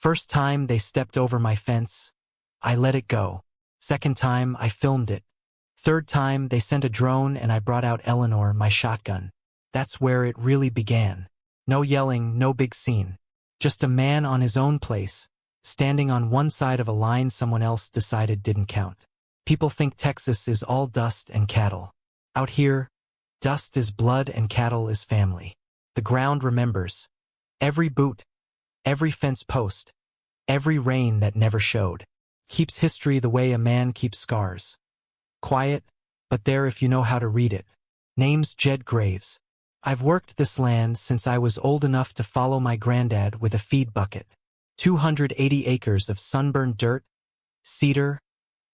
First time they stepped over my fence, I let it go. Second time, I filmed it. Third time, they sent a drone and I brought out Eleanor, my shotgun. That's where it really began. No yelling, no big scene. Just a man on his own place, standing on one side of a line someone else decided didn't count. People think Texas is all dust and cattle. Out here, dust is blood and cattle is family. The ground remembers. Every boot, every fence post, every rain that never showed. Keeps history the way a man keeps scars. Quiet, but there if you know how to read it. Name's Jed Graves. I've worked this land since I was old enough to follow my granddad with a feed bucket. 280 acres of sunburned dirt, cedar,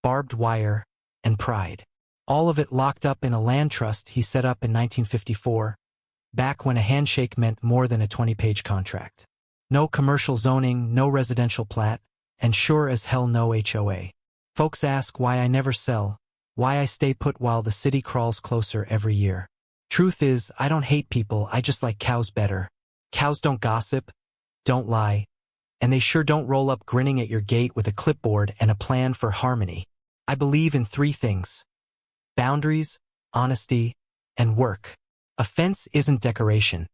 barbed wire, and pride. All of it locked up in a land trust he set up in 1954, back when a handshake meant more than a 20-page contract. No commercial zoning, no residential plat, and sure as hell no HOA. Folks ask why I never sell, why I stay put while the city crawls closer every year. Truth is, I don't hate people, I just like cows better. Cows don't gossip, don't lie, and they sure don't roll up grinning at your gate with a clipboard and a plan for harmony. I believe in 3 things: boundaries, honesty, and work. A fence isn't decoration.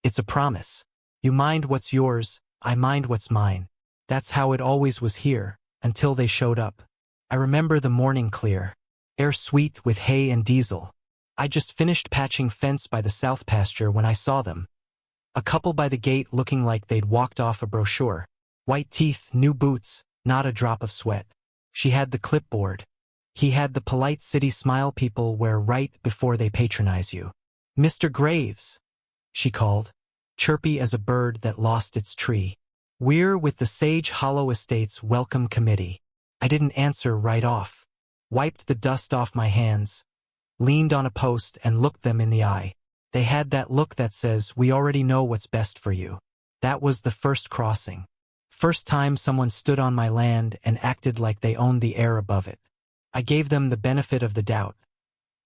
It's a promise. You mind what's yours, I mind what's mine. That's how it always was here, until they showed up. I remember the morning clear, air sweet with hay and diesel. I just finished patching fence by the south pasture when I saw them. A couple by the gate looking like they'd walked off a brochure. White teeth, new boots, not a drop of sweat. She had the clipboard. He had the polite city smile people wear right before they patronize you. "Mr. Graves," she called, chirpy as a bird that lost its tree. "We're with the Sage Hollow Estates Welcome Committee." I didn't answer right off. Wiped the dust off my hands, leaned on a post and looked them in the eye. They had that look that says, "We already know what's best for you." That was the first crossing. First time someone stood on my land and acted like they owned the air above it. I gave them the benefit of the doubt.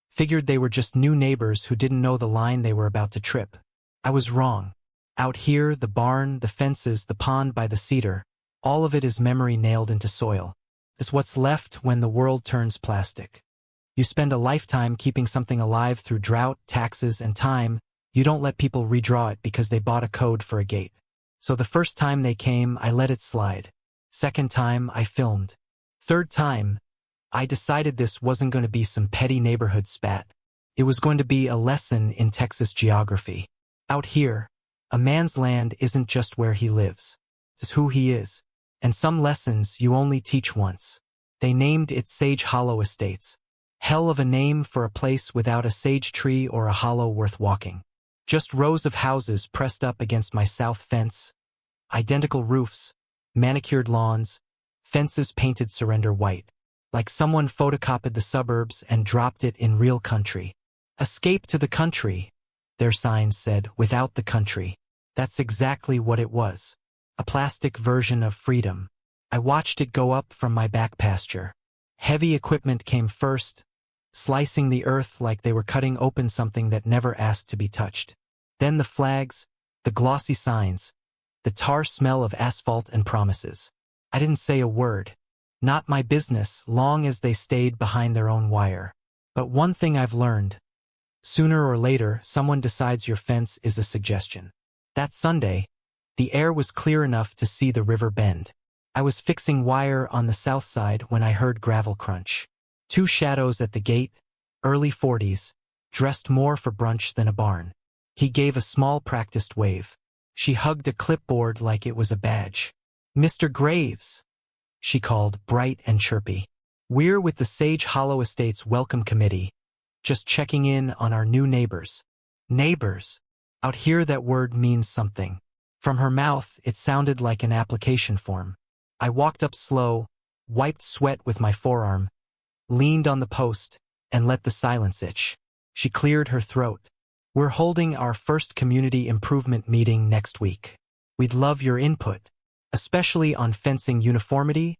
Figured they were just new neighbors who didn't know the line they were about to trip. I was wrong. Out here, the barn, the fences, the pond by the cedar, all of it is memory nailed into soil. It's what's left when the world turns plastic. You spend a lifetime keeping something alive through drought, taxes, and time. You don't let people redraw it because they bought a code for a gate. So the first time they came, I let it slide. Second time, I filmed. Third time, I decided this wasn't going to be some petty neighborhood spat. It was going to be a lesson in Texas geography. Out here, a man's land isn't just where he lives. It's who he is. And some lessons you only teach once. They named it Sage Hollow Estates. Hell of a name for a place without a sage tree or a hollow worth walking. Just rows of houses pressed up against my south fence. Identical roofs, manicured lawns, fences painted surrender white. Like someone photocopied the suburbs and dropped it in real country. "Escape to the country," their signs said, "without the country." That's exactly what it was. A plastic version of freedom. I watched it go up from my back pasture. Heavy equipment came first, slicing the earth like they were cutting open something that never asked to be touched. Then the flags, the glossy signs, the tar smell of asphalt and promises. I didn't say a word. Not my business, long as they stayed behind their own wire. But one thing I've learned. Sooner or later, someone decides your fence is a suggestion. That Sunday, the air was clear enough to see the river bend. I was fixing wire on the south side when I heard gravel crunch. 2 shadows at the gate, early 40s, dressed more for brunch than a barn. He gave a small practiced wave. She hugged a clipboard like it was a badge. "Mr. Graves," she called, bright and chirpy. "We're with the Sage Hollow Estates Welcome Committee. Just checking in on our new neighbors." Neighbors. Out here that word means something. From her mouth, it sounded like an application form. I walked up slow, wiped sweat with my forearm, leaned on the post, and let the silence itch. She cleared her throat. "We're holding our first community improvement meeting next week. We'd love your input, especially on fencing uniformity,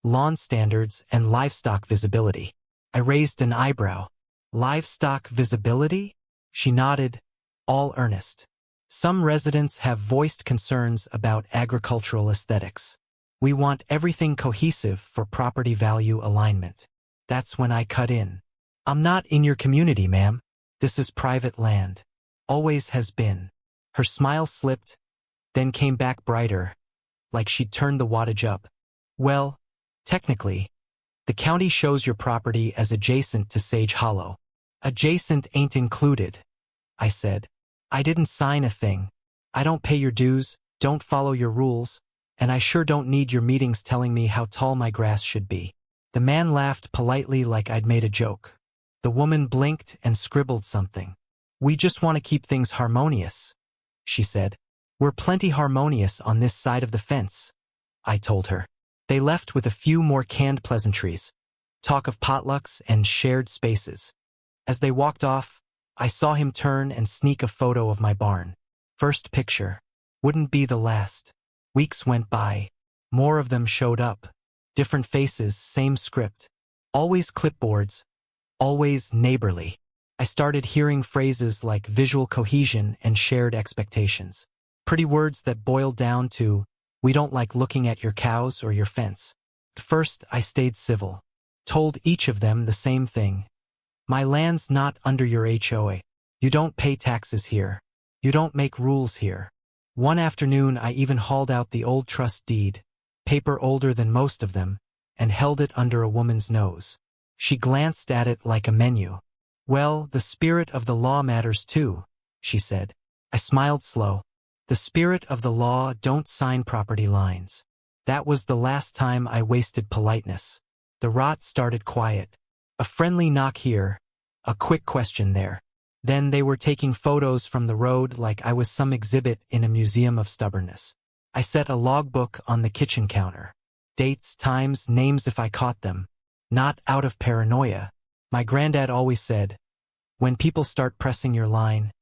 lawn standards, and livestock visibility." I raised an eyebrow. "Livestock visibility?" She nodded, all earnest. "Some residents have voiced concerns about agricultural aesthetics. We want everything cohesive for property value alignment. That's when I cut in. I'm not in your community, ma'am. This is private land. Always has been. Her smile slipped, then came back brighter, like she'd turned the wattage up. Well, technically, the county shows your property as adjacent to Sage Hollow. Adjacent ain't included, I said. I didn't sign a thing. I don't pay your dues, don't follow your rules, and I sure don't need your meetings telling me how tall my grass should be. The man laughed politely like I'd made a joke. The woman blinked and scribbled something. We just want to keep things harmonious, she said. We're plenty harmonious on this side of the fence, I told her. They left with a few more canned pleasantries, talk of potlucks and shared spaces. As they walked off, I saw him turn and sneak a photo of my barn. First picture. Wouldn't be the last. Weeks went by. More of them showed up. Different faces, same script. Always clipboards. Always neighborly. I started hearing phrases like visual cohesion and shared expectations. Pretty words that boiled down to, we don't like looking at your cows or your fence. At first, I stayed civil. Told each of them the same thing. My land's not under your HOA. You don't pay taxes here. You don't make rules here. One afternoon, I even hauled out the old trust deed, paper older than most of them, and held it under a woman's nose. She glanced at it like a menu. Well, the spirit of the law matters too, she said. I smiled slow. The spirit of the law don't sign property lines. That was the last time I wasted politeness. The rot started quiet. A friendly knock here, a quick question there. Then they were taking photos from the road like I was some exhibit in a museum of stubbornness. I set a logbook on the kitchen counter. Dates, times, names if I caught them. Not out of paranoia. My granddad always said, when people start pressing your line,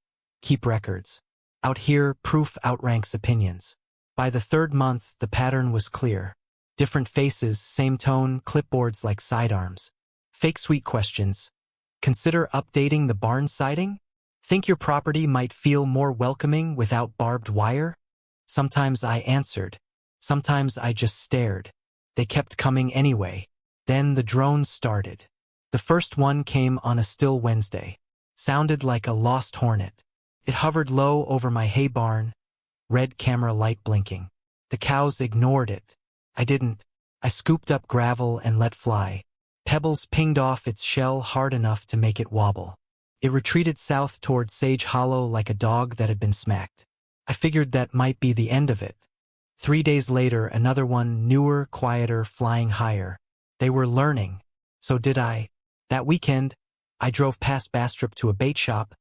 keep records. Out here, proof outranks opinions. By the third month, the pattern was clear. Different faces, same tone, clipboards like sidearms. Fake sweet questions. Consider updating the barn siding? Think your property might feel more welcoming without barbed wire? Sometimes I answered. Sometimes I just stared. They kept coming anyway. Then the drones started. The first one came on a still Wednesday. Sounded like a lost hornet. It hovered low over my hay barn, red camera light blinking. The cows ignored it. I didn't. I scooped up gravel and let fly. Pebbles pinged off its shell hard enough to make it wobble. It retreated south toward Sage Hollow like a dog that had been smacked. I figured that might be the end of it. 3 days later, another one, newer, quieter, flying higher. They were learning. So did I. That weekend, I drove past Bastrop to a bait shop,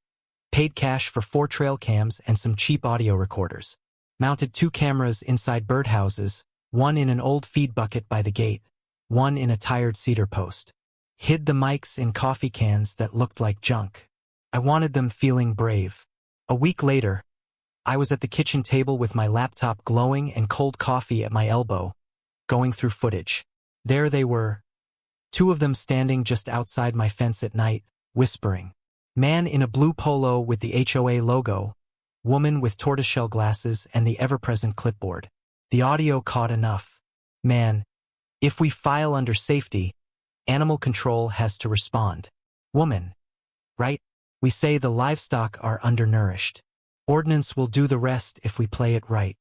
paid cash for 4 trail cams and some cheap audio recorders. Mounted 2 cameras inside birdhouses, one in an old feed bucket by the gate, one in a tired cedar post. Hid the mics in coffee cans that looked like junk. I wanted them feeling brave. A week later, I was at the kitchen table with my laptop glowing and cold coffee at my elbow, going through footage. There they were, 2 of them standing just outside my fence at night, whispering. Man in a blue polo with the HOA logo, woman with tortoiseshell glasses and the ever-present clipboard. The audio caught enough. Man, if we file under safety, animal control has to respond. Woman, right? We say the livestock are undernourished. Ordnance will do the rest if we play it right.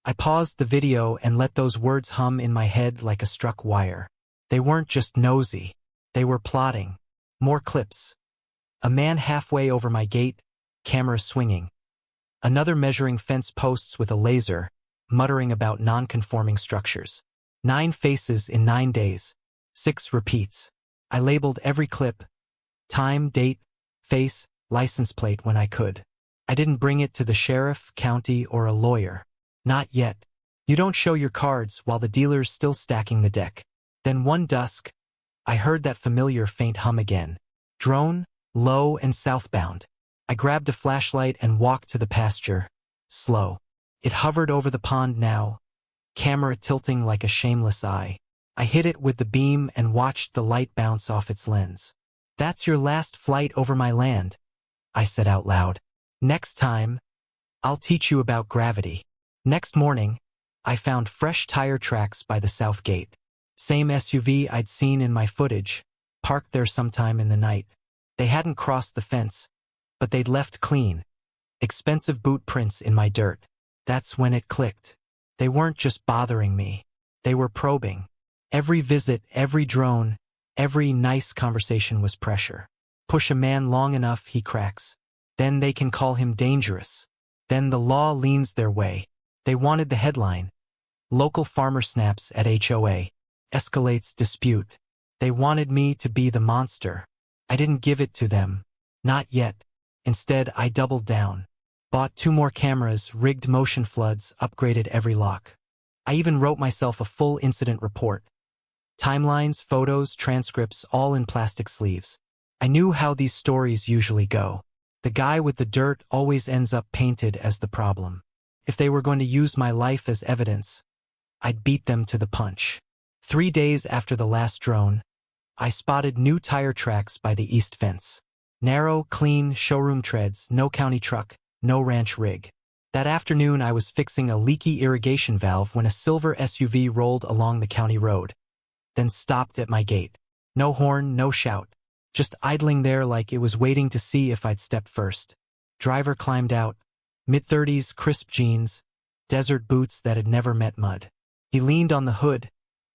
I paused the video and let those words hum in my head like a struck wire. They weren't just nosy. They were plotting. More clips. A man halfway over my gate, camera swinging. Another measuring fence posts with a laser, muttering about non-conforming structures. 9 faces in 9 days. 6 repeats. I labeled every clip. Time, date, face, license plate when I could. I didn't bring it to the sheriff, county, or a lawyer. Not yet. You don't show your cards while the dealer's still stacking the deck. Then one dusk, I heard that familiar faint hum again. Drone, low and southbound. I grabbed a flashlight and walked to the pasture, slow. It hovered over the pond now, camera tilting like a shameless eye. I hit it with the beam and watched the light bounce off its lens. That's your last flight over my land, I said out loud. Next time, I'll teach you about gravity. Next morning, I found fresh tire tracks by the south gate. Same SUV I'd seen in my footage, parked there sometime in the night. They hadn't crossed the fence, but they'd left clean, expensive boot prints in my dirt. That's when it clicked. They weren't just bothering me. They were probing. Every visit, every drone, every nice conversation was pressure. Push a man long enough, he cracks. Then they can call him dangerous. Then the law leans their way. They wanted the headline. Local farmer snaps at HOA. Escalates dispute. They wanted me to be the monster. I didn't give it to them. Not yet. Instead, I doubled down. Bought 2 more cameras, rigged motion floods, upgraded every lock. I even wrote myself a full incident report. Timelines, photos, transcripts, all in plastic sleeves. I knew how these stories usually go. The guy with the dirt always ends up painted as the problem. If they were going to use my life as evidence, I'd beat them to the punch. 3 days after the last drone, I spotted new tire tracks by the east fence. Narrow, clean, showroom treads, no county truck, no ranch rig. That afternoon I was fixing a leaky irrigation valve when a silver SUV rolled along the county road, then stopped at my gate. No horn, no shout. Just idling there like it was waiting to see if I'd step first. Driver climbed out. Mid-30s, crisp jeans, desert boots that had never met mud. He leaned on the hood,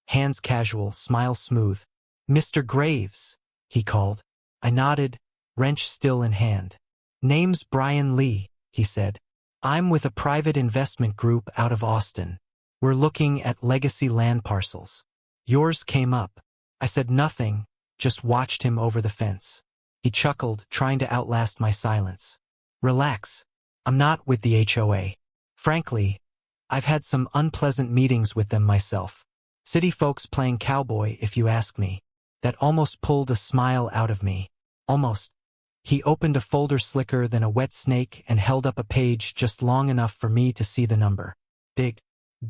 hands casual, smile smooth. "Mr. Graves," he called. I nodded, wrench still in hand. "Name's Brian Lee," he said. "I'm with a private investment group out of Austin. We're looking at legacy land parcels. Yours came up." I said nothing, just watched him over the fence. He chuckled, trying to outlast my silence. "Relax. I'm not with the HOA. Frankly, I've had some unpleasant meetings with them myself. City folks playing cowboy, if you ask me. That almost pulled a smile out of me. Almost. He opened a folder slicker than a wet snake and held up a page just long enough for me to see the number. Big.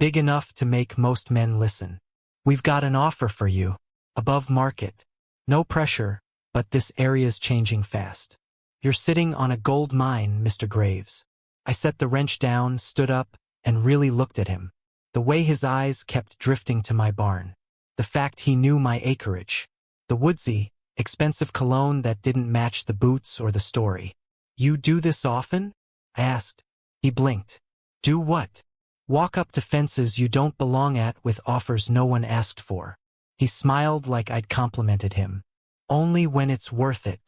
Big enough to make most men listen. "We've got an offer for you. Above market. No pressure, but this area's changing fast. You're sitting on a gold mine, Mr. Graves." I set the wrench down, stood up, and really looked at him. The way his eyes kept drifting to my barn. The fact he knew my acreage. The woodsy, expensive cologne that didn't match the boots or the story. "You do this often?" I asked. He blinked. "Do what?" "Walk up to fences you don't belong at with offers no one asked for." He smiled like I'd complimented him. "Only when it's worth it."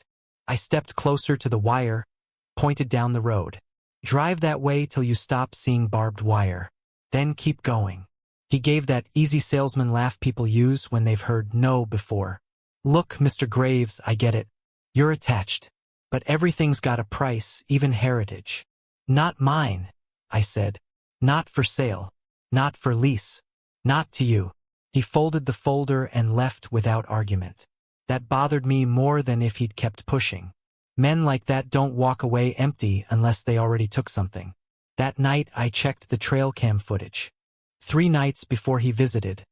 I stepped closer to the wire, pointed down the road. "Drive that way till you stop seeing barbed wire. Then keep going." He gave that easy salesman laugh people use when they've heard no before. "Look, Mr. Graves, I get it. You're attached. But everything's got a price, even heritage." "Not mine," I said. "Not for sale. Not for lease. Not to you." He folded the folder and left without argument. That bothered me more than if he'd kept pushing. Men like that don't walk away empty unless they already took something. That night I checked the trail cam footage. 3 nights before he visited.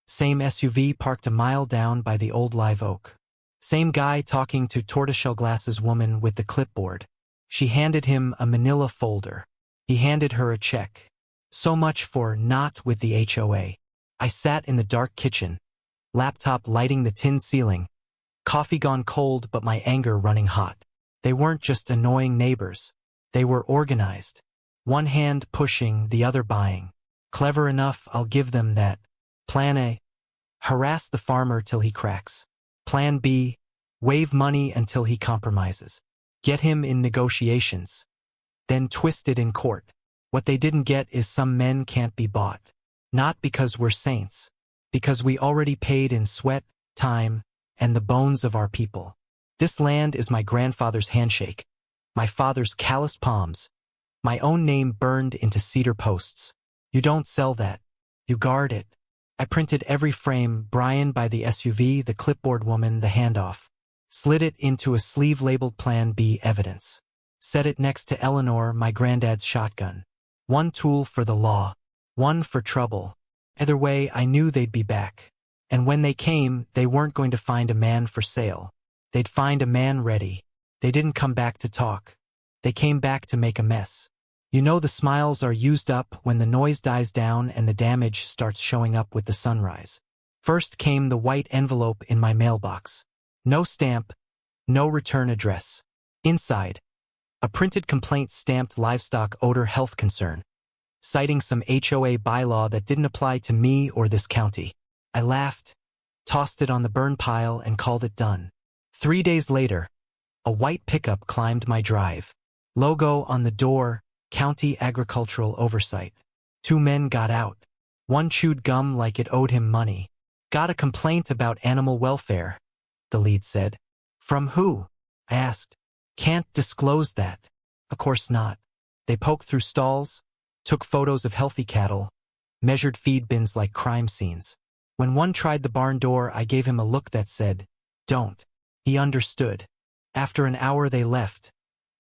Same SUV parked a mile down by the old live oak. Same guy talking to tortoiseshell glasses woman with the clipboard. She handed him a manila folder. He handed her a check. So much for not with the HOA. I sat in the dark kitchen, laptop lighting the tin ceiling, coffee gone cold but my anger running hot. They weren't just annoying neighbors. They were organized. One hand pushing, the other buying. Clever enough, I'll give them that. Plan A. Harass the farmer till he cracks. Plan B. Waive money until he compromises. Get him in negotiations. Then twist it in court. What they didn't get is some men can't be bought. Not because we're saints. Because we already paid in sweat, time, and the bones of our people. This land is my grandfather's handshake, my father's calloused palms, my own name burned into cedar posts. You don't sell that. You guard it. I printed every frame, Brian by the SUV, the clipboard woman, the handoff. Slid it into a sleeve labeled Plan B evidence. Set it next to Eleanor, my granddad's shotgun. One tool for the law, one for trouble. Either way, I knew they'd be back. And when they came, they weren't going to find a man for sale. They'd find a man ready. They didn't come back to talk. They came back to make a mess. You know the smiles are used up when the noise dies down and the damage starts showing up with the sunrise. First came the white envelope in my mailbox. No stamp, no return address. Inside, a printed complaint stamped livestock odor health concern, citing some HOA bylaw that didn't apply to me or this county. I laughed, tossed it on the burn pile, and called it done. 3 days later, a white pickup climbed my drive. Logo on the door, County Agricultural Oversight. 2 men got out. One chewed gum like it owed him money. Got a complaint about animal welfare, the lead said. From who? I asked. Can't disclose that. Of course not. They poked through stalls, took photos of healthy cattle, measured feed bins like crime scenes. When one tried the barn door, I gave him a look that said, "Don't." He understood. After an hour they left,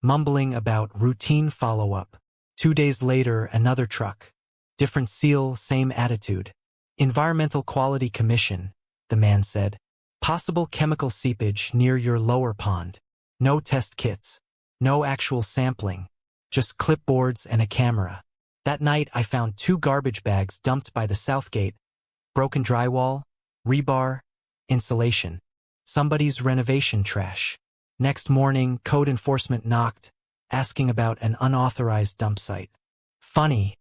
mumbling about routine follow-up. 2 days later, another truck. Different seal, same attitude. Environmental Quality Commission, the man said. Possible chemical seepage near your lower pond. No test kits. No actual sampling. Just clipboards and a camera. That night I found 2 garbage bags dumped by the south gate. Broken drywall, rebar, insulation. Somebody's renovation trash. Next morning, code enforcement knocked, asking about an unauthorized dump site. Funny,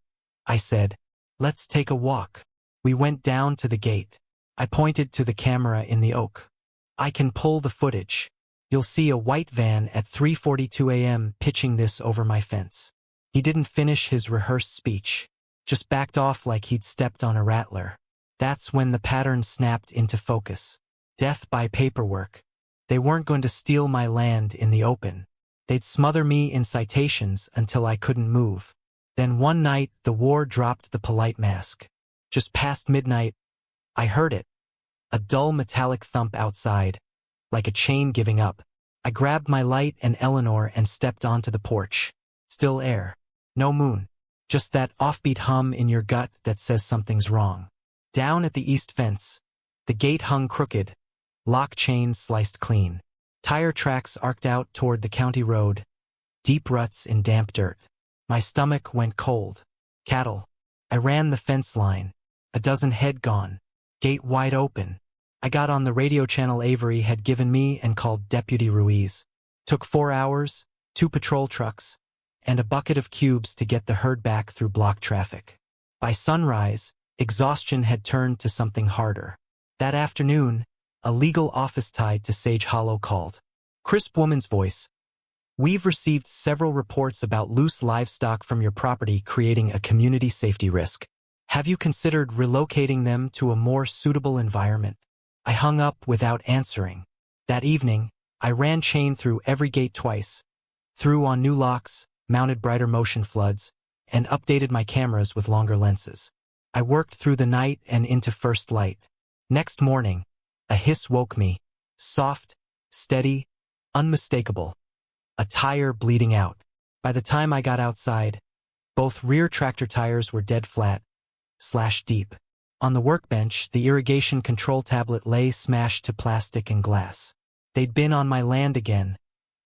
I said. Let's take a walk. We went down to the gate. I pointed to the camera in the oak. I can pull the footage. You'll see a white van at 3:42 a.m. pitching this over my fence. He didn't finish his rehearsed speech, just backed off like he'd stepped on a rattler. That's when the pattern snapped into focus. Death by paperwork. They weren't going to steal my land in the open. They'd smother me in citations until I couldn't move. Then one night, the war dropped the polite mask. Just past midnight, I heard it. A dull metallic thump outside, like a chain giving up. I grabbed my light and Eleanor and stepped onto the porch. Still air. No moon. Just that offbeat hum in your gut that says something's wrong. Down at the east fence, the gate hung crooked, lock chains sliced clean. Tire tracks arced out toward the county road, deep ruts in damp dirt. My stomach went cold. Cattle. I ran the fence line. A dozen head gone. Gate wide open. I got on the radio channel Avery had given me and called Deputy Ruiz. Took 4 hours, 2 patrol trucks, and a bucket of cubes to get the herd back through blocked traffic. By sunrise, exhaustion had turned to something harder. That afternoon, a legal office tied to Sage Hollow called. Crisp woman's voice. We've received several reports about loose livestock from your property creating a community safety risk. Have you considered relocating them to a more suitable environment? I hung up without answering. That evening, I ran chain through every gate twice, threw on new locks, mounted brighter motion floods, and updated my cameras with longer lenses. I worked through the night and into first light. Next morning, a hiss woke me. Soft, steady, unmistakable. A tire bleeding out. By the time I got outside, both rear tractor tires were dead flat, slash deep. On the workbench, the irrigation control tablet lay smashed to plastic and glass. They'd been on my land again,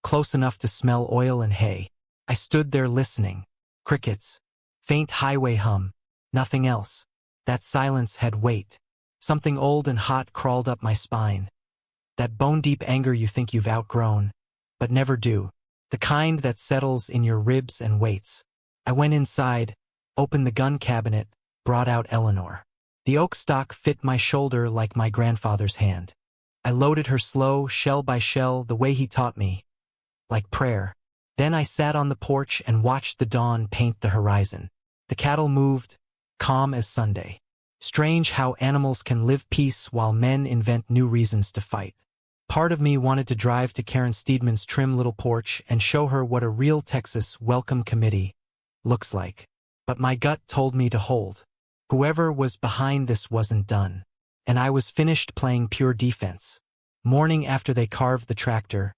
close enough to smell oil and hay. I stood there listening. Crickets. Faint highway hum. Nothing else. That silence had weight. Something old and hot crawled up my spine. That bone-deep anger you think you've outgrown, but never do. The kind that settles in your ribs and waits. I went inside, opened the gun cabinet, brought out Eleanor. The oak stock fit my shoulder like my grandfather's hand. I loaded her slow, shell by shell, the way he taught me. Like prayer. Then I sat on the porch and watched the dawn paint the horizon. The cattle moved, calm as Sunday. Strange how animals can live peace while men invent new reasons to fight. Part of me wanted to drive to Karen Steedman's trim little porch and show her what a real Texas welcome committee looks like. But my gut told me to hold. Whoever was behind this wasn't done. And I was finished playing pure defense. Morning after they carved the tractor,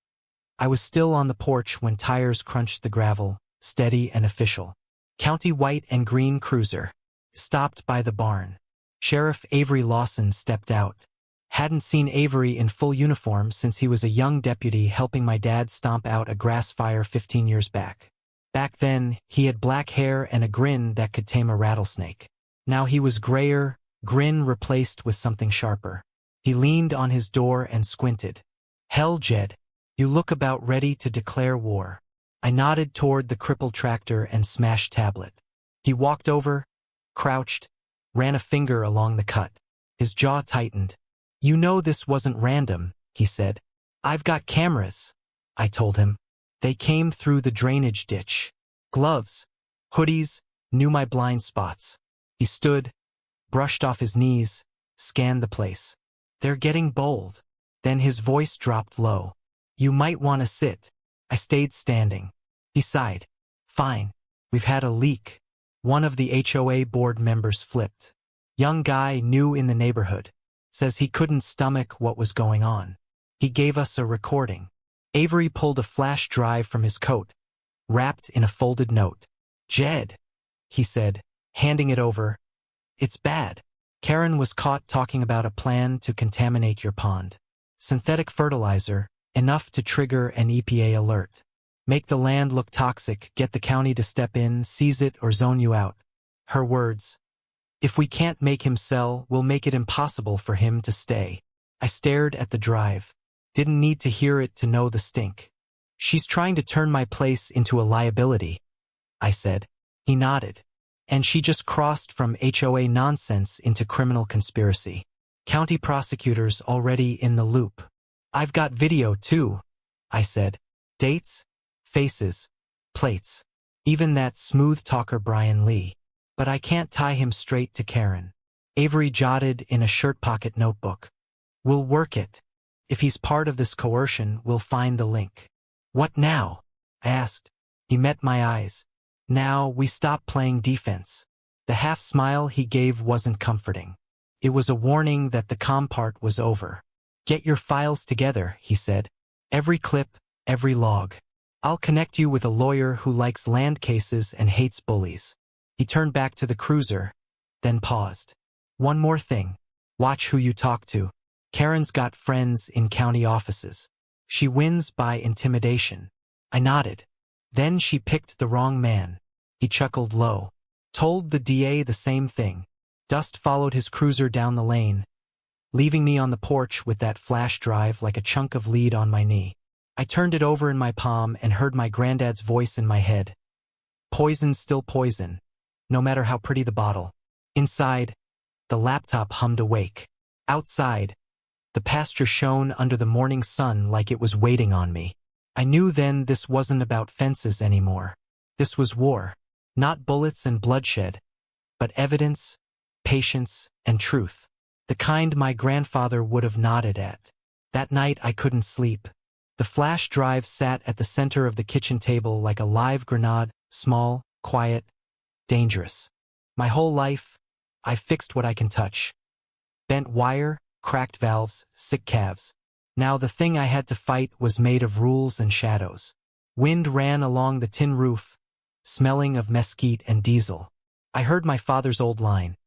I was still on the porch when tires crunched the gravel, steady and official. County white and green cruiser. Stopped by the barn. Sheriff Avery Lawson stepped out. Hadn't seen Avery in full uniform since he was a young deputy helping my dad stomp out a grass fire 15 years back. Back then, he had black hair and a grin that could tame a rattlesnake. Now he was grayer, grin replaced with something sharper. He leaned on his door and squinted. "Hell, Jed, you look about ready to declare war." I nodded toward the crippled tractor and smashed tablet. He walked over, crouched, ran a finger along the cut. His jaw tightened. "You know this wasn't random," he said. "I've got cameras," I told him. "They came through the drainage ditch. Gloves, hoodies, knew my blind spots." He stood, brushed off his knees, scanned the place. "They're getting bold." Then his voice dropped low. "You might want to sit." I stayed standing. He sighed. "Fine. We've had a leak." One of the HOA board members flipped. Young guy new in the neighborhood. Says he couldn't stomach what was going on. He gave us a recording. Avery pulled a flash drive from his coat, wrapped in a folded note. "Jed," he said, handing it over. "It's bad. Karen was caught talking about a plan to contaminate your pond. Synthetic fertilizer, enough to trigger an EPA alert. Make the land look toxic, get the county to step in, seize it or zone you out." Her words. "If we can't make him sell, we'll make it impossible for him to stay." I stared at the drive. Didn't need to hear it to know the stink. "She's trying to turn my place into a liability," I said. He nodded. "And she just crossed from HOA nonsense into criminal conspiracy. County prosecutors already in the loop." "I've got video too," I said. "Dates, faces, plates. Even that smooth talker Brian Lee. But I can't tie him straight to Karen." Avery jotted in a shirt pocket notebook. "We'll work it. If he's part of this coercion, we'll find the link." "What now?" I asked. He met my eyes. "Now we stop playing defense." The half smile he gave wasn't comforting. It was a warning that the calm part was over. "Get your files together," he said. "Every clip, every log. I'll connect you with a lawyer who likes land cases and hates bullies." He turned back to the cruiser, then paused. "One more thing. Watch who you talk to. Karen's got friends in county offices. She wins by intimidation." I nodded. "Then she picked the wrong man." He chuckled low. "Told the DA the same thing." Dust followed his cruiser down the lane, leaving me on the porch with that flash drive like a chunk of lead on my knee. I turned it over in my palm and heard my granddad's voice in my head. "Poison's still poison, no matter how pretty the bottle." Inside, the laptop hummed awake. Outside, the pasture shone under the morning sun like it was waiting on me. I knew then this wasn't about fences anymore. This was war. Not bullets and bloodshed, but evidence, patience, and truth. The kind my grandfather would have nodded at. That night I couldn't sleep. The flash drive sat at the center of the kitchen table like a live grenade, small, quiet, dangerous. My whole life, I fixed what I can touch. Bent wire, cracked valves, sick calves. Now the thing I had to fight was made of rules and shadows. Wind ran along the tin roof, smelling of mesquite and diesel. I heard my father's old line.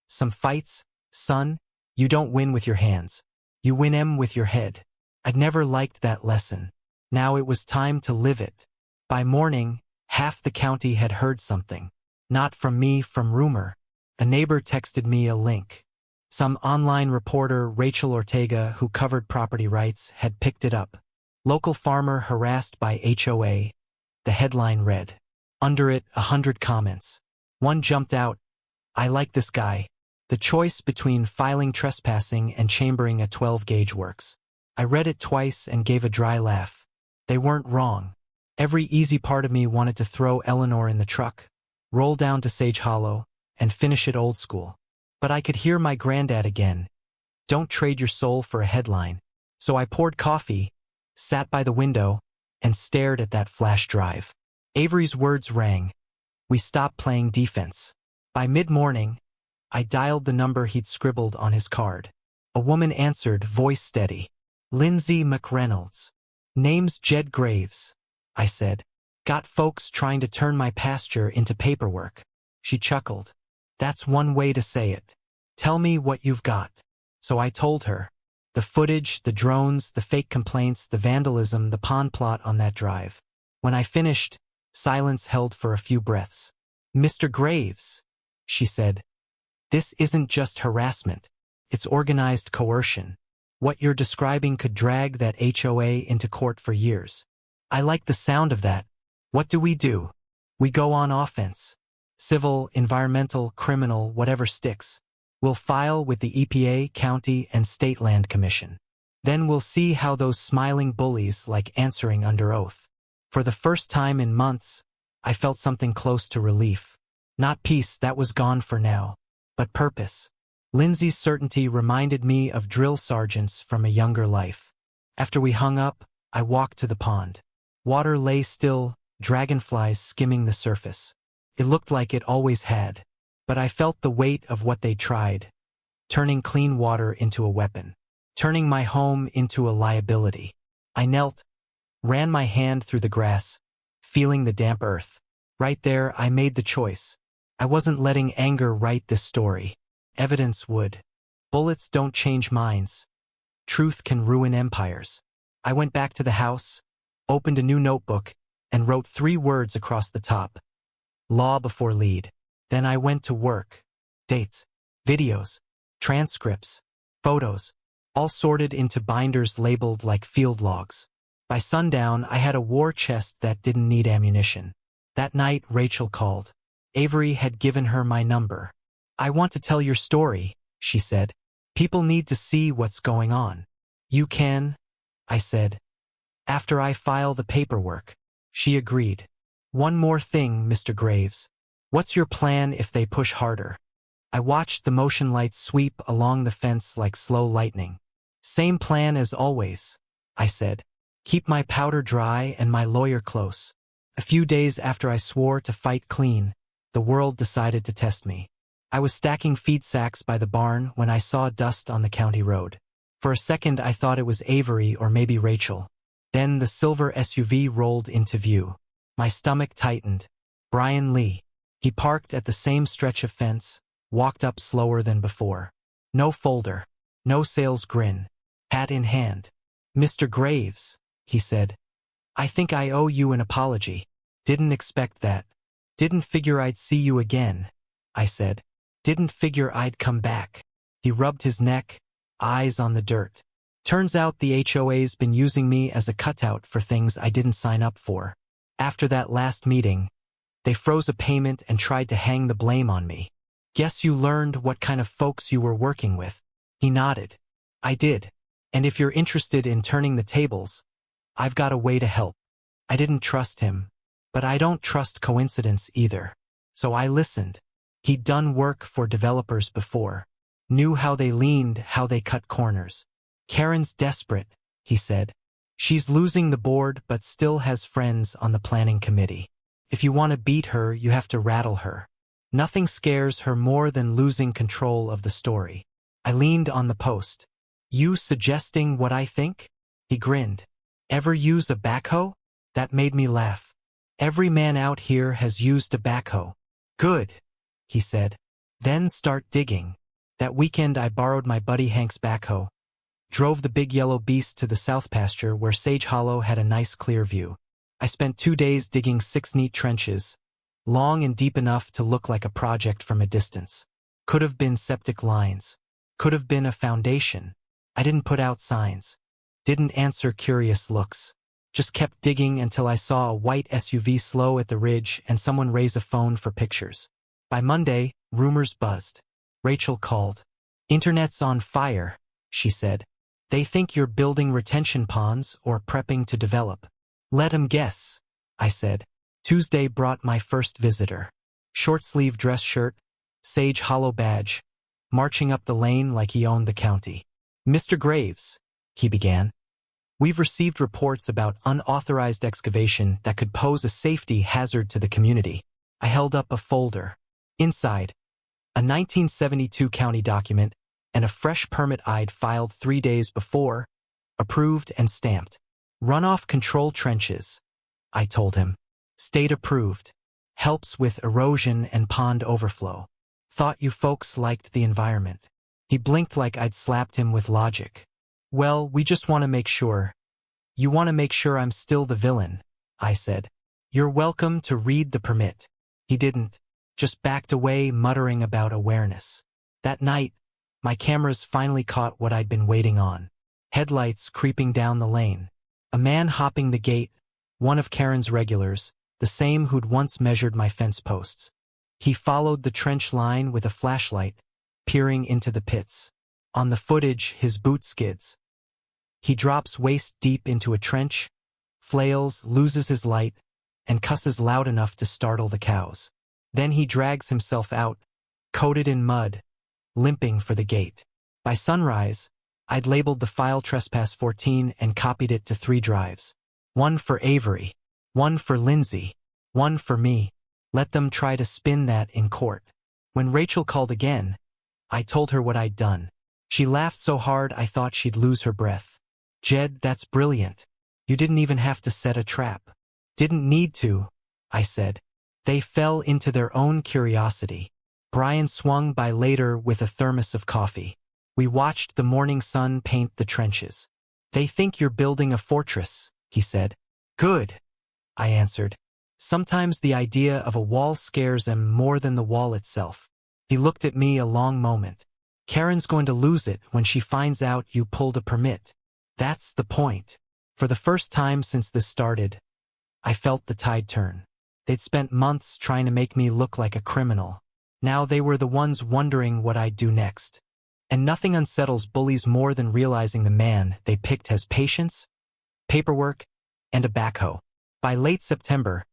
"Some fights, son, you don't win with your hands. You win 'em with your head." I'd never liked that lesson. Now it was time to live it. By morning, half the county had heard something. Not from me, from rumor. A neighbor texted me a link. Some online reporter, Rachel Ortega, who covered property rights, had picked it up. "Local farmer harassed by HOA." The headline read. Under it, 100 comments. One jumped out. "I like this guy. The choice between filing trespassing and chambering a 12-gauge works." I read it twice and gave a dry laugh. They weren't wrong. Every easy part of me wanted to throw Eleanor in the truck, roll down to Sage Hollow, and finish it old school. But I could hear my granddad again. Don't trade your soul for a headline. So I poured coffee, sat by the window, and stared at that flash drive. Avery's words rang. We stopped playing defense. By mid-morning, I dialed the number he'd scribbled on his card. A woman answered, voice steady. "Lindsay McReynolds." "Name's Jed Graves," I said. "Got folks trying to turn my pasture into paperwork." She chuckled. "That's one way to say it. Tell me what you've got." So I told her. The footage, the drones, the fake complaints, the vandalism, the pond plot on that drive. When I finished, Silence held for a few breaths. "Mr. Graves," she said, "this isn't just harassment. It's organized coercion. What you're describing could drag that HOA into court for years." "I like the sound of that. What do? We go on offense. Civil, environmental, criminal, whatever sticks. We'll file with the EPA, county, and state land commission. Then we'll see how those smiling bullies like answering under oath." For the first time in months, I felt something close to relief. Not peace, that was gone for now, but purpose. Lindsay's certainty reminded me of drill sergeants from a younger life. After we hung up, I walked to the pond. Water lay still, dragonflies skimming the surface. It looked like it always had, but I felt the weight of what they tried, turning clean water into a weapon, turning my home into a liability. I knelt, ran my hand through the grass, feeling the damp earth. Right there, I made the choice. I wasn't letting anger write this story. Evidence would. Bullets don't change minds. Truth can ruin empires. I went back to the house, opened a new notebook, and wrote 3 words across the top. Law before lead. Then I went to work. Dates, videos, transcripts, photos, all sorted into binders labeled like field logs. By sundown, I had a war chest that didn't need ammunition. That night, Rachel called. Avery had given her my number. "I want to tell your story," she said. "People need to see what's going on." "You can," I said, "after I file the paperwork." She agreed. "One more thing, Mr. Graves. What's your plan if they push harder?" I watched the motion lights sweep along the fence like slow lightning. "Same plan as always," I said. "Keep my powder dry and my lawyer close." A few days after I swore to fight clean, the world decided to test me. I was stacking feed sacks by the barn when I saw dust on the county road. For a second I thought it was Avery or maybe Rachel. Then the silver SUV rolled into view. My stomach tightened. Brian Lee. He parked at the same stretch of fence, walked up slower than before. No folder, no sales grin, hat in hand. "Mr. Graves," he said, "I think I owe you an apology. Didn't expect that. Didn't figure I'd see you again," I said. "Didn't figure I'd come back." He rubbed his neck, eyes on the dirt. "Turns out the HOA's been using me as a cutout for things I didn't sign up for. After that last meeting, they froze a payment and tried to hang the blame on me. Guess you learned what kind of folks you were working with." He nodded. "I did. And if you're interested in turning the tables, I've got a way to help." I didn't trust him, but I don't trust coincidence either. So I listened. He'd done work for developers before, knew how they leaned, how they cut corners. "Karen's desperate," he said. "She's losing the board but still has friends on the planning committee. If you want to beat her, you have to rattle her. Nothing scares her more than losing control of the story." I leaned on the post. "You suggesting what I think?" He grinned. "Ever use a backhoe?" That made me laugh. "Every man out here has used a backhoe." "Good," he said. "Then start digging." That weekend I borrowed my buddy Hank's backhoe, drove the big yellow beast to the south pasture where Sage Hollow had a nice clear view. I spent 2 days digging 6 neat trenches, long and deep enough to look like a project from a distance. Could have been septic lines. Could have been a foundation. I didn't put out signs. Didn't answer curious looks. Just kept digging until I saw a white SUV slow at the ridge and someone raise a phone for pictures. By Monday, rumors buzzed. Rachel called. "Internet's on fire," she said. "They think you're building retention ponds or prepping to develop." "Let 'em guess," I said. Tuesday brought my first visitor. Short-sleeve dress shirt, Sage Hollow badge, marching up the lane like he owned the county. "Mr. Graves," he began, "we've received reports about unauthorized excavation that could pose a safety hazard to the community." I held up a folder. Inside, a 1972 county document and a fresh permit I'd filed 3 days before, approved and stamped. "Runoff control trenches," I told him. "State approved. Helps with erosion and pond overflow. Thought you folks liked the environment." He blinked like I'd slapped him with logic. "Well, we just want to make sure." "You want to make sure I'm still the villain," I said. "You're welcome to read the permit." He didn't, just backed away muttering about awareness. That night, my cameras finally caught what I'd been waiting on. Headlights creeping down the lane. A man hopping the gate, one of Karen's regulars, the same who'd once measured my fence posts. He followed the trench line with a flashlight, peering into the pits. On the footage, his boot skids. He drops waist deep into a trench, flails, loses his light, and cusses loud enough to startle the cows. Then he drags himself out, coated in mud, limping for the gate. By sunrise, I'd labeled the file Trespass 14 and copied it to 3 drives. One for Avery, one for Lindsay, one for me. Let them try to spin that in court. When Rachel called again, I told her what I'd done. She laughed so hard I thought she'd lose her breath. "Jed, that's brilliant. You didn't even have to set a trap." "Didn't need to," I said. They fell into their own curiosity. Brian swung by later with a thermos of coffee. We watched the morning sun paint the trenches. "They think you're building a fortress," he said. "Good," I answered. "Sometimes the idea of a wall scares them more than the wall itself." He looked at me a long moment. "Karen's going to lose it when she finds out you pulled a permit. That's the point." For the first time since this started, I felt the tide turn. They'd spent months trying to make me look like a criminal. Now they were the ones wondering what I'd do next. And nothing unsettles bullies more than realizing the man they picked has patience, paperwork, and a backhoe. By late September,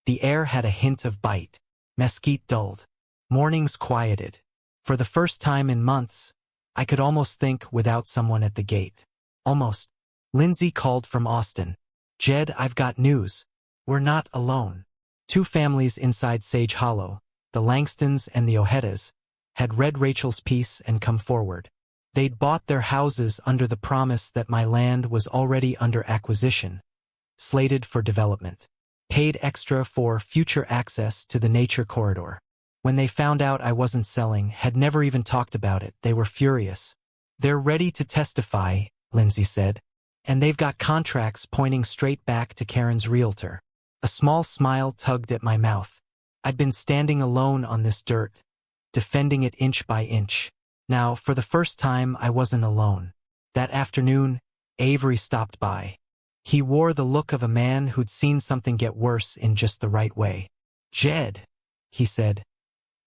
the air had a hint of bite. Mesquite dulled. Mornings quieted. For the first time in months, I could almost think without someone at the gate. Almost. Lindsay called from Austin. "Jed, I've got news. We're not alone." 2 families inside Sage Hollow, the Langstons and the Ojedas, had read Rachel's piece and come forward. They'd bought their houses under the promise that my land was already under acquisition, slated for development, paid extra for future access to the nature corridor. When they found out I wasn't selling, had never even talked about it, they were furious. "They're ready to testify," Lindsay said, "and they've got contracts pointing straight back to Karen's realtor." A small smile tugged at my mouth. I'd been standing alone on this dirt, defending it inch by inch. Now, for the first time, I wasn't alone. That afternoon, Avery stopped by. He wore the look of a man who'd seen something get worse in just the right way. "Jed," he said,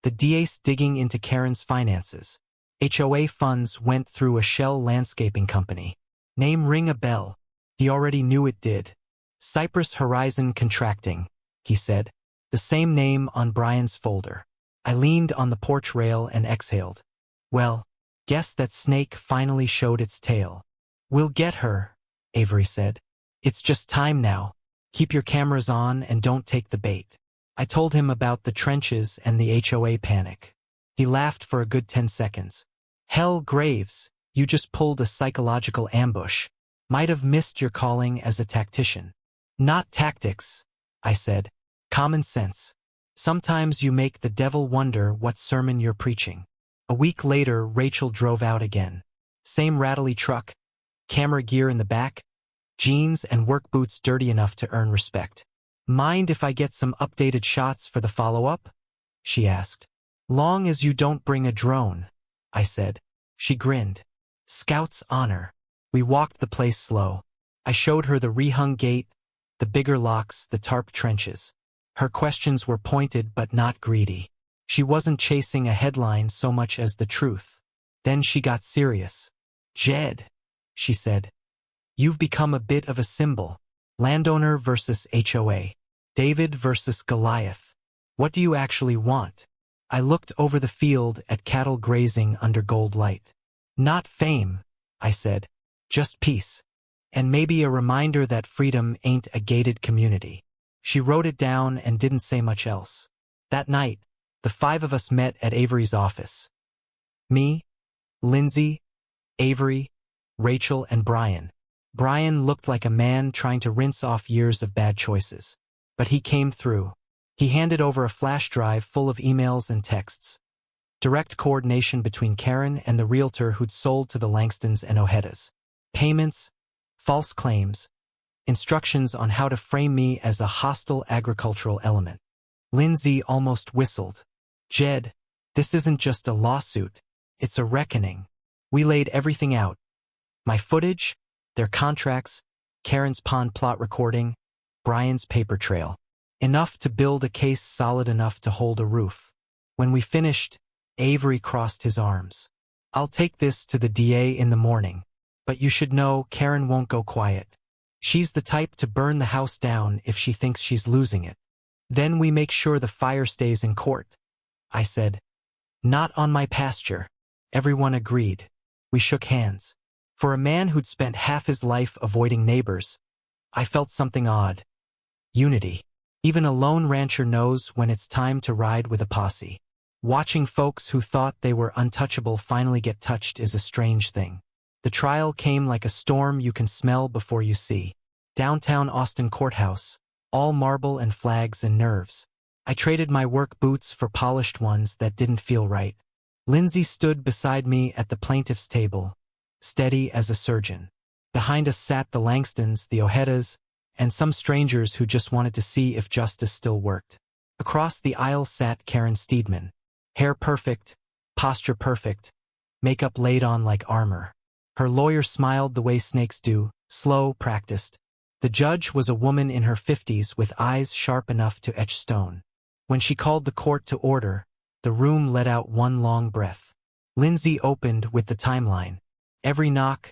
"the DA's digging into Karen's finances. HOA funds went through a shell landscaping company. Name ring a bell." He already knew it did. "Cypress Horizon Contracting," he said. The same name on Brian's folder. I leaned on the porch rail and exhaled. Well, guess that snake finally showed its tail. "We'll get her," Avery said. "It's just time now. Keep your cameras on and don't take the bait." I told him about the trenches and the HOA panic. He laughed for a good 10 seconds. "Hell, Graves, you just pulled a psychological ambush. Might have missed your calling as a tactician." "Not tactics," I said. "Common sense. Sometimes you make the devil wonder what sermon you're preaching." A week later, Rachel drove out again. Same rattly truck, camera gear in the back, jeans and work boots dirty enough to earn respect. "Mind if I get some updated shots for the follow-up?" she asked. "Long as you don't bring a drone," I said. She grinned. "Scout's honor." We walked the place slow. I showed her the rehung gate, the bigger locks, the tarp trenches. Her questions were pointed but not greedy. She wasn't chasing a headline so much as the truth. Then she got serious. "Jed," she said, "you've become a bit of a symbol. Landowner versus HOA. David versus Goliath. What do you actually want?" I looked over the field at cattle grazing under gold light. "Not fame," I said. "Just peace. And maybe a reminder that freedom ain't a gated community." She wrote it down and didn't say much else. That night, the 5 of us met at Avery's office. Me, Lindsay, Avery, Rachel, and Brian. Brian looked like a man trying to rinse off years of bad choices. But he came through. He handed over a flash drive full of emails and texts. Direct coordination between Karen and the realtor who'd sold to the Langstons and Ojedas. Payments, false claims, instructions on how to frame me as a hostile agricultural element. Lindsay almost whistled. Jed, this isn't just a lawsuit. It's a reckoning. We laid everything out. My footage, their contracts, Karen's pond plot recording, Brian's paper trail. Enough to build a case solid enough to hold a roof. When we finished, Avery crossed his arms. I'll take this to the DA in the morning. But you should know Karen won't go quiet. She's the type to burn the house down if she thinks she's losing it. Then we make sure the fire stays in court. I said, not on my pasture. Everyone agreed. We shook hands. For a man who'd spent half his life avoiding neighbors, I felt something odd. Unity. Even a lone rancher knows when it's time to ride with a posse. Watching folks who thought they were untouchable finally get touched is a strange thing. The trial came like a storm you can smell before you see. Downtown Austin courthouse, all marble and flags and nerves. I traded my work boots for polished ones that didn't feel right. Lindsay stood beside me at the plaintiff's table, steady as a surgeon. Behind us sat the Langstons, the Ojedas, and some strangers who just wanted to see if justice still worked. Across the aisle sat Karen Steedman. Hair perfect, posture perfect, makeup laid on like armor. Her lawyer smiled the way snakes do, slow, practiced. The judge was a woman in her 50s with eyes sharp enough to etch stone. When she called the court to order, the room let out one long breath. Lindsay opened with the timeline. Every knock,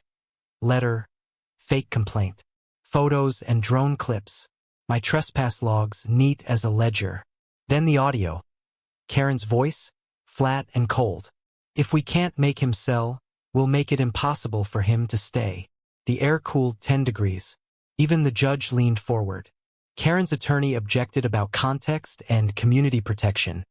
letter, fake complaint, photos and drone clips, my trespass logs neat as a ledger. Then the audio. Karen's voice, flat and cold. If we can't make him sell, we'll make it impossible for him to stay. The air cooled 10 degrees. Even the judge leaned forward. Karen's attorney objected about context and community protection.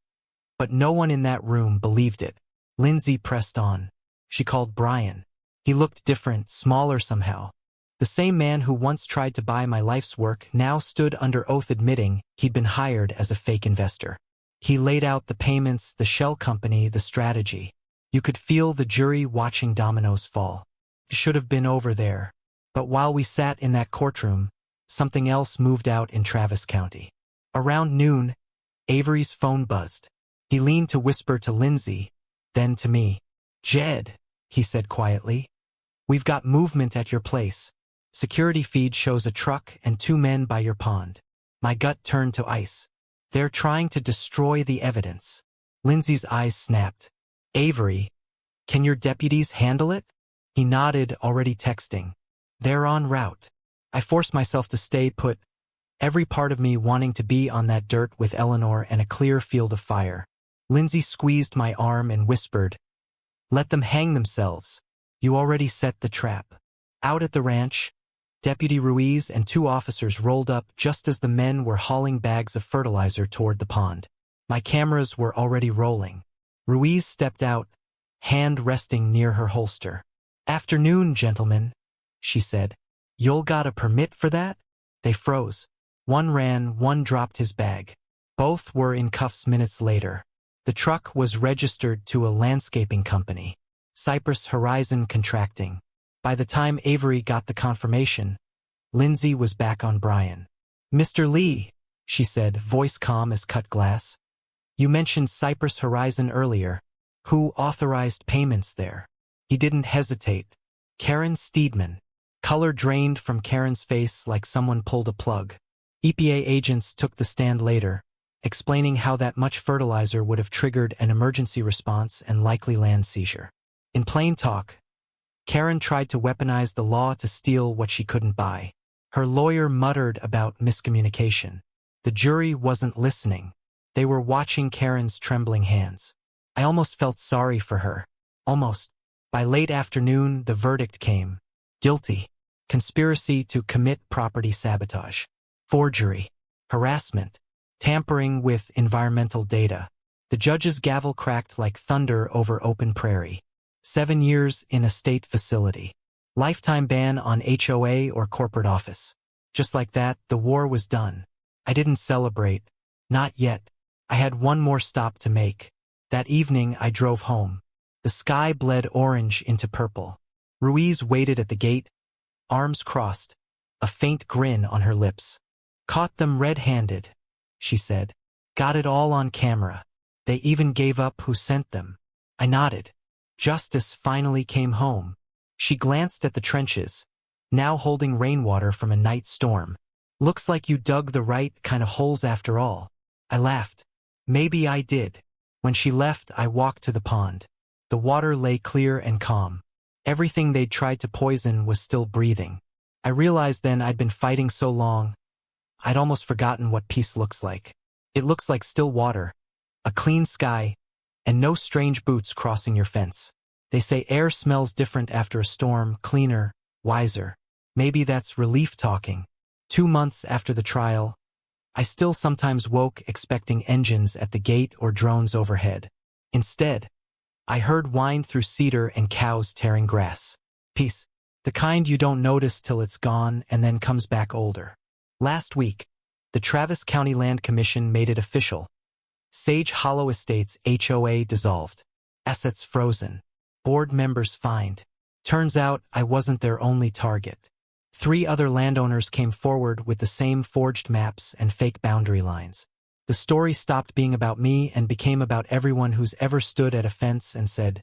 But no one in that room believed it. Lindsay pressed on. She called Brian. He looked different, smaller somehow. The same man who once tried to buy my life's work now stood under oath admitting he'd been hired as a fake investor. He laid out the payments, the shell company, the strategy. You could feel the jury watching dominoes fall. You should have been over there. But while we sat in that courtroom, something else moved out in Travis County. Around noon, Avery's phone buzzed. He leaned to whisper to Lindsay, then to me. Jed, he said quietly. We've got movement at your place. Security feed shows a truck and 2 men by your pond. My gut turned to ice. They're trying to destroy the evidence. Lindsay's eyes snapped. Avery, can your deputies handle it? He nodded, already texting. They're en route. I forced myself to stay put, every part of me wanting to be on that dirt with Eleanor and a clear field of fire. Lindsay squeezed my arm and whispered, let them hang themselves. You already set the trap. Out at the ranch, Deputy Ruiz and 2 officers rolled up just as the men were hauling bags of fertilizer toward the pond. My cameras were already rolling. Ruiz stepped out, hand resting near her holster. Afternoon, gentlemen, she said. You'll got a permit for that? They froze. One ran, one dropped his bag. Both were in cuffs minutes later. The truck was registered to a landscaping company, Cypress Horizon Contracting. By the time Avery got the confirmation, Lindsay was back on Brian. Mr. Lee, she said, voice calm as cut glass. You mentioned Cypress Horizon earlier. Who authorized payments there? He didn't hesitate. Karen Steedman. Color drained from Karen's face like someone pulled a plug. EPA agents took the stand later, explaining how that much fertilizer would have triggered an emergency response and likely land seizure. In plain talk, Karen tried to weaponize the law to steal what she couldn't buy. Her lawyer muttered about miscommunication. The jury wasn't listening. They were watching Karen's trembling hands. I almost felt sorry for her. Almost. By late afternoon, the verdict came. Guilty. Conspiracy to commit property sabotage. Forgery. Harassment. Tampering with environmental data. The judge's gavel cracked like thunder over open prairie. 7 years in a state facility. Lifetime ban on HOA or corporate office. Just like that, the war was done. I didn't celebrate. Not yet. I had one more stop to make. That evening, I drove home. The sky bled orange into purple. Ruiz waited at the gate, arms crossed. a faint grin on her lips. "Caught them red-handed," she said. "Got it all on camera. They even gave up who sent them." I nodded. Justice finally came home. She glanced at the trenches, now holding rainwater from a night storm. "Looks like you dug the right kind of holes after all." I laughed. "Maybe I did." When she left, I walked to the pond. The water lay clear and calm. Everything they'd tried to poison was still breathing. I realized then I'd been fighting so long, I'd almost forgotten what peace looks like. It looks like still water, a clean sky, and no strange boots crossing your fence. They say air smells different after a storm, cleaner, wiser. Maybe that's relief talking. 2 months after the trial, I still sometimes woke expecting engines at the gate or drones overhead. Instead, I heard whine through cedar and cows tearing grass. Peace. The kind you don't notice till it's gone and then comes back older. Last week, the Travis County Land Commission made it official. Sage Hollow Estates HOA dissolved. Assets frozen. Board members fined. Turns out I wasn't their only target. 3 other landowners came forward with the same forged maps and fake boundary lines. The story stopped being about me and became about everyone who's ever stood at a fence and said,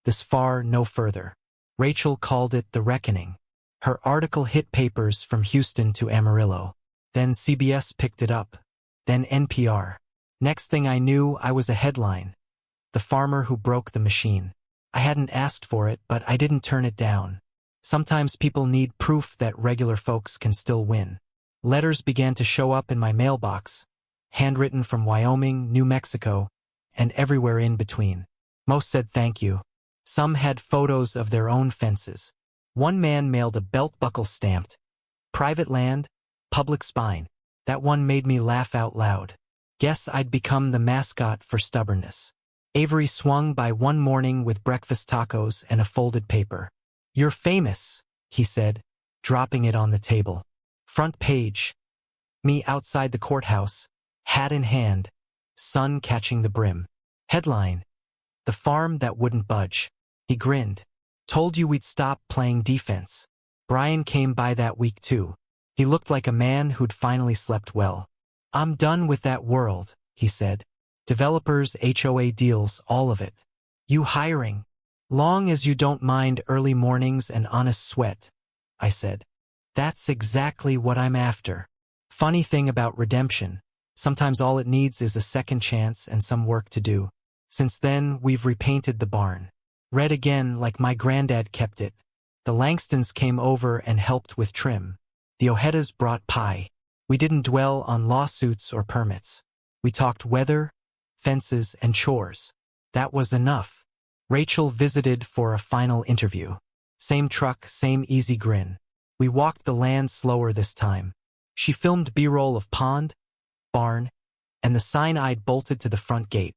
"This far, no further." Rachel called it the reckoning. Her article hit papers from Houston to Amarillo. Then CBS picked it up. Then NPR. Next thing I knew, I was a headline. The farmer who broke the machine. I hadn't asked for it, but I didn't turn it down. Sometimes people need proof that regular folks can still win. Letters began to show up in my mailbox, handwritten from Wyoming, New Mexico, and everywhere in between. Most said thank you. Some had photos of their own fences. One man mailed a belt buckle stamped, "Private land, public spine." That one made me laugh out loud. Guess I'd become the mascot for stubbornness. Avery swung by one morning with breakfast tacos and a folded paper. "You're famous," he said, dropping it on the table. Front page. Me outside the courthouse, hat in hand, sun catching the brim. Headline: "The farm that wouldn't budge." He grinned. "Told you we'd stop playing defense." Brian came by that week too. He looked like a man who'd finally slept well. "I'm done with that world," he said. "Developers, HOA deals, all of it. You hiring? Long as you don't mind early mornings and honest sweat," I said. "That's exactly what I'm after." Funny thing about redemption, sometimes all it needs is a second chance and some work to do. Since then, we've repainted the barn. Red again like my granddad kept it. The Langstons came over and helped with trim. The Ojedas brought pie. We didn't dwell on lawsuits or permits. We talked weather, fences, and chores. That was enough. Rachel visited for a final interview. Same truck, same easy grin. We walked the land slower this time. She filmed B-roll of pond, barn, and the sign I'd bolted to the front gate.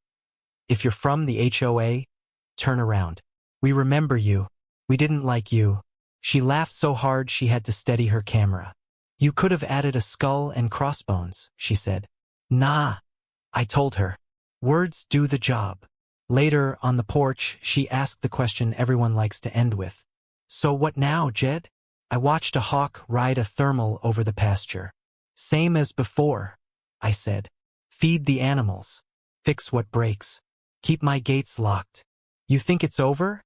"If you're from the HOA, turn around. We remember you. We didn't like you." She laughed so hard she had to steady her camera. "You could have added a skull and crossbones," she said. "Nah," I told her. "Words do the job." Later, on the porch, she asked the question everyone likes to end with. "So what now, Jed?" I watched a hawk ride a thermal over the pasture. "Same as before," I said. "Feed the animals. Fix what breaks. Keep my gates locked." "You think it's over?"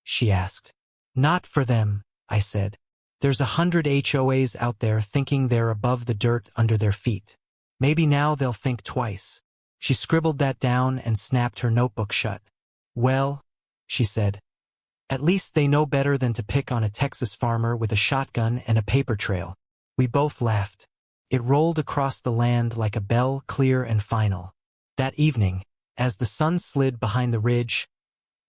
she asked. "Not for them," I said. "There's 100 HOAs out there thinking they're above the dirt under their feet. Maybe now they'll think twice." She scribbled that down and snapped her notebook shut. "Well," she said, "at least they know better than to pick on a Texas farmer with a shotgun and a paper trail." We both laughed. It rolled across the land like a bell, clear and final. That evening, as the sun slid behind the ridge,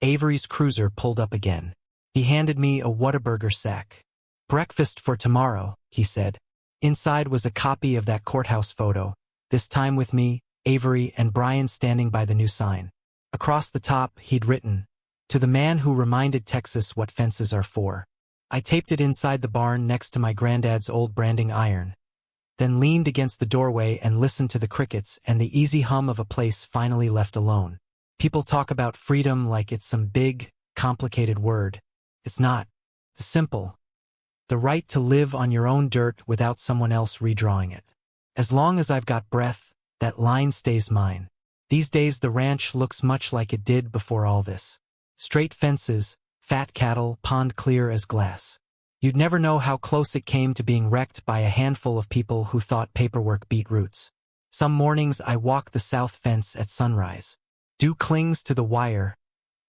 Avery's cruiser pulled up again. He handed me a Whataburger sack. "Breakfast for tomorrow," he said. Inside was a copy of that courthouse photo, this time with me, Avery, and Brian standing by the new sign. Across the top, he'd written, "To the man who reminded Texas what fences are for." I taped it inside the barn next to my granddad's old branding iron, then leaned against the doorway and listened to the crickets and the easy hum of a place finally left alone. People talk about freedom like it's some big, complicated word. It's not. It's simple. The right to live on your own dirt without someone else redrawing it. As long as I've got breath, that line stays mine. These days the ranch looks much like it did before all this. Straight fences, fat cattle, pond clear as glass. You'd never know how close it came to being wrecked by a handful of people who thought paperwork beat roots. Some mornings I walk the south fence at sunrise. Dew clings to the wire,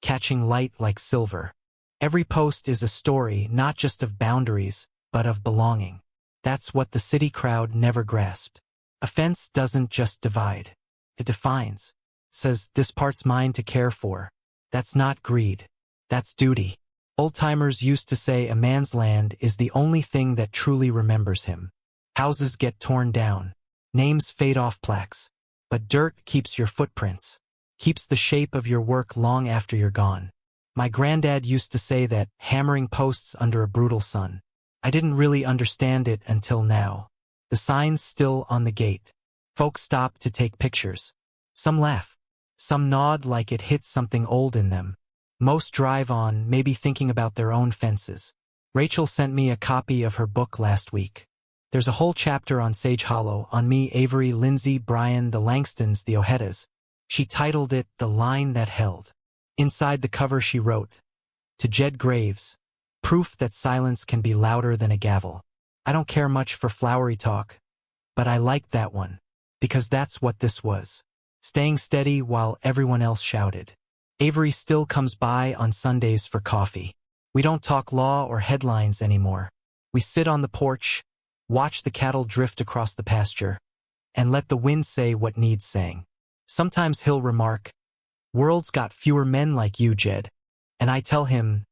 catching light like silver. Every post is a story not just of boundaries, but of belonging. That's what the city crowd never grasped. A fence doesn't just divide. It defines. Says, this part's mine to care for. That's not greed. That's duty. Old-timers used to say a man's land is the only thing that truly remembers him. Houses get torn down. Names fade off plaques. But dirt keeps your footprints. Keeps the shape of your work long after you're gone. My granddad used to say that, hammering posts under a brutal sun. I didn't really understand it until now. The sign's still on the gate. Folks stop to take pictures. Some laugh. Some nod like it hits something old in them. Most drive on, maybe thinking about their own fences. Rachel sent me a copy of her book last week. There's a whole chapter on Sage Hollow, on me, Avery, Lindsay, Brian, the Langstons, the Ojedas. She titled it The Line That Held. Inside the cover she wrote, "To Jed Graves, proof that silence can be louder than a gavel." I don't care much for flowery talk, but I liked that one, because that's what this was. Staying steady while everyone else shouted. Avery still comes by on Sundays for coffee. We don't talk law or headlines anymore. We sit on the porch, watch the cattle drift across the pasture, and let the wind say what needs saying. Sometimes he'll remark, "World's got fewer men like you, Jed." And I tell him,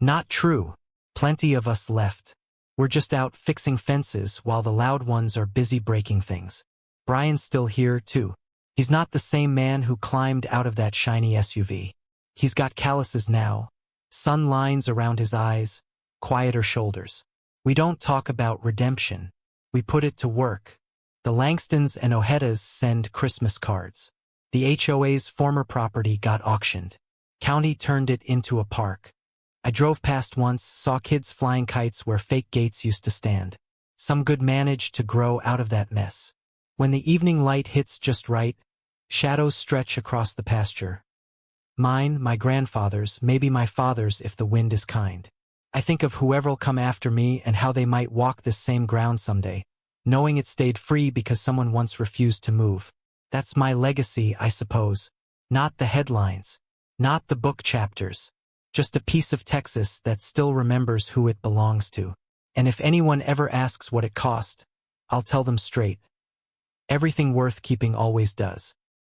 "Not true. Plenty of us left. We're just out fixing fences while the loud ones are busy breaking things." Brian's still here, too. He's not the same man who climbed out of that shiny SUV. He's got calluses now, sun lines around his eyes, quieter shoulders. We don't talk about redemption. We put it to work. The Langstons and Ojedas send Christmas cards. The HOA's former property got auctioned. County turned it into a park. I drove past once, saw kids flying kites where fake gates used to stand. Some good managed to grow out of that mess. When the evening light hits just right, shadows stretch across the pasture. Mine, my grandfather's, maybe my father's if the wind is kind. I think of whoever'll come after me and how they might walk this same ground someday, knowing it stayed free because someone once refused to move. That's my legacy, I suppose. Not the headlines. Not the book chapters. Just a piece of Texas that still remembers who it belongs to. And if anyone ever asks what it cost, I'll tell them straight. Everything worth keeping always does.